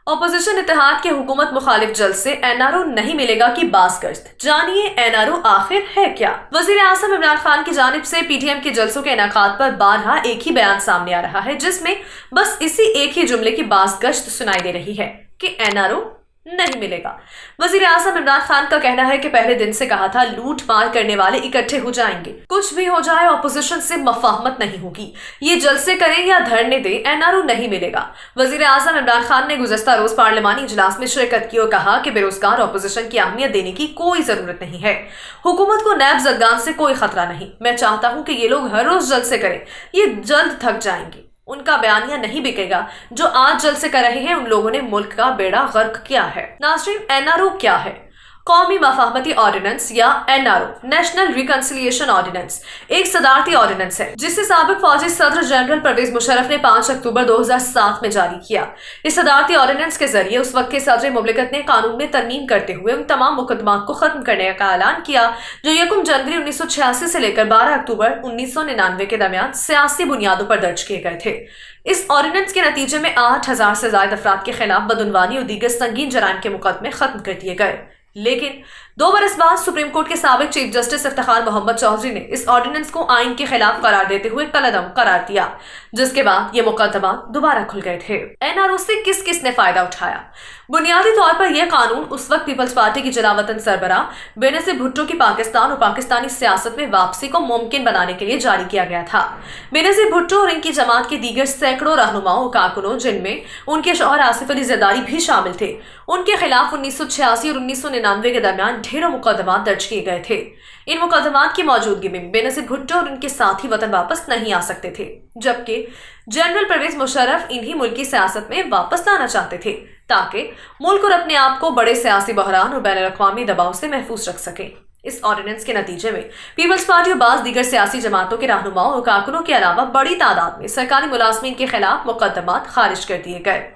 Opposition इत्तेहाद के हुकूमत मुखालिफ जलसे एनआरओ नहीं मिलेगा की बाज़गश्त, जानिए एनआरओ आखिर है क्या। वजीर आज़म इमरान खान की जानिब से पीटीएम के जलसों के इनेकाद पर बारहा एक ही बयान सामने आ रहा है, जिसमें बस इसी एक ही जुमले की बाज़गश्त सुनाई दे रही है कि एनआरओ नहीं मिलेगा। वजीर आज़म इमरान खान का कहना है कि पहले दिन से कहा था लूट मार करने वाले इकट्ठे हो जाएंगे, कुछ भी हो जाए अपोजिशन से मफाहमत नहीं होगी, ये जलसे करें या धरने दे, एनआरओ नहीं मिलेगा। वजीर आज़म इमरान खान ने गुज़श्ता रोज पार्लिमानी इजलास में शिरकत की और कहा कि बेरोजगार अपोजिशन की अहमियत देने की कोई जरूरत नहीं है, हुकूमत को नैब जदगान से कोई खतरा नहीं। मैं चाहता हूँ कि ये लोग हर रोज जलसे करें, ये जल्द थक जाएंगे, उनका बयानिया नहीं बिकेगा। जो आज जलसे कर रहे हैं उन लोगों ने मुल्क का बेड़ा गर्क किया है। नाज़रीन, एनआरओ क्या है? कौमी मफाहमती ऑर्डिनेंस या एनआरओ, नेशनल रिकंसिलिएशन ऑर्डिनेंस, एक सदारती ऑर्डिनेंस है जिसे साबिक फौजी सदर जनरल परवेज मुशर्रफ ने 5 अक्टूबर 2007 में जारी किया। इस सदारती ऑर्डिनेंस के जरिए उस वक्त के सदर मुमलिकत ने कानून में तरमीम करते हुए उन तमाम मुकदमात को खत्म करने का ऐलान किया जो 1 जनवरी 1986 से लेकर 12 अक्टूबर 1999 के दरमियान सियासी बुनियादों पर दर्ज किए गए थे। इस ऑर्डिनेंस के नतीजे में 8000 से ज्यादा अफराद के खिलाफ बदउनवानी और दीगर संगीन जराइम के मुकदमे खत्म कर दिए गए। लेकिन 2 बरस बाद सुप्रीम कोर्ट के साबिक चीफ जस्टिस इफ्तिखार मोहम्मद चौधरी ने इस ऑर्डिनेंस को आइन के खिलाफ करार देते हुए कलअदम करार दिया, जिसके बाद ये मुकदमा दोबारा खुल गए थे। एनआरओ से किस किस ने फायदा उठाया? बुनियादी तौर पर यह कानून उस वक्त पीपल्स पार्टी की जलावतन सरबराह बेनजीर भुट्टो की पाकिस्तान और पाकिस्तानी सियासत में वापसी को मुमकिन बनाने के लिए जारी किया गया था। बेनजीर भुट्टो और इनकी जमात के दीगर सैकड़ों रहनुमाओं और कारकुनों, जिनमें उनके शौहर आसिफ अली जरदारी भी शामिल थे, उनके खिलाफ 1986 और 1999 के दरमियान ढेरों मुकदमा दर्ज किए गए थे। इन मुकदमात की मौजूदगी में बेनजीर भुट्टो और उनके साथी वतन वापस नहीं आ सकते थे, जबकि जनरल परवेज मुशर्रफ इन्हीं मुल्की सियासत में वापस लाना चाहते थे ताकि मुल्क और अपने आप को बड़े सियासी बहरान और बैनुल-अक़वामी दबाव से महफूज रख सके। इस ऑर्डिनेंस के नतीजे में पीपल्स पार्टी और बाज़ दीगर सियासी जमातों के रहनुमाओं और कारकुनों के अलावा बड़ी तादाद में सरकारी मुलाजमीन के खिलाफ मुकदमात खारिज कर दिए गए।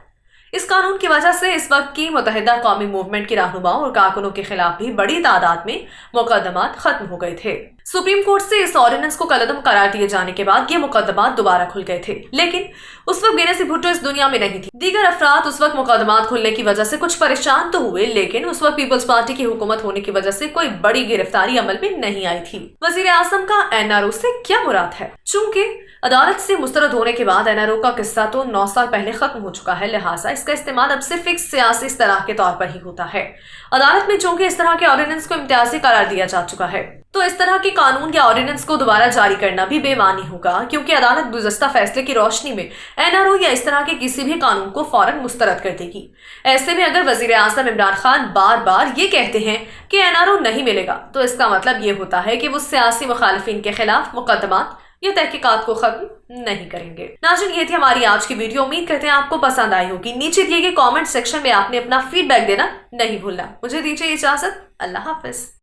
इस कानून की वजह से इस वक्त की मुत्तहिदा कौमी मूवमेंट के रहनुमाओं और कारकुनों के खिलाफ भी बड़ी तादाद में मुकदमात खत्म हो गए थे। सुप्रीम कोर्ट से इस ऑर्डिनेंस को कलअदम करार दिए जाने के बाद ये मुकदमात दोबारा खुल गए थे, लेकिन उस वक्त बेनजीर भुट्टो इस दुनिया में नहीं थी। दीगर अफराद उस वक्त मुकदमात खुलने की वजह से कुछ परेशान तो हुए, लेकिन उस वक्त पीपल्स पार्टी की हुकूमत होने की वजह से कोई बड़ी गिरफ्तारी अमल में नहीं आई थी। वजीर आज़म का एनआरओ से क्या मुराद है? चूंकि अदालत से मुस्तरद होने के बाद एनआरओ का किस्सा तो 9 साल पहले खत्म हो चुका है, लिहाजा इसका इस्तेमाल अब सिर्फ एक सियासी इस्तलाह के तौर पर ही होता है। अदालत में चूंकि इस तरह के ऑर्डिनेंस को इम्तियाजी करार दिया जा चुका है, तो इस तरह के कानून या ऑर्डिनेंस को दोबारा जारी करना भी बेमानी होगा, क्योंकि अदालत गुज़श्ता फैसले की रोशनी में एनआरओ या इस तरह के किसी भी कानून को फौरन मुस्तरद कर देगी। ऐसे में अगर वजीर आज़म इमरान खान बार बार ये कहते हैं कि एनआरओ नहीं मिलेगा, तो इसका मतलब ये होता है कि वो सियासी मुखालिफिन के खिलाफ मुकदमात या तहकीकात को खत्म नहीं करेंगे। नाज़रीन, ये थी हमारी आज की वीडियो। उम्मीद करते हैं आपको पसंद आई होगी। नीचे दिए गए कमेंट सेक्शन में आपने अपना फीडबैक देना नहीं भूलना। मुझे दीजिए इजाजत। अल्लाह हाफिज।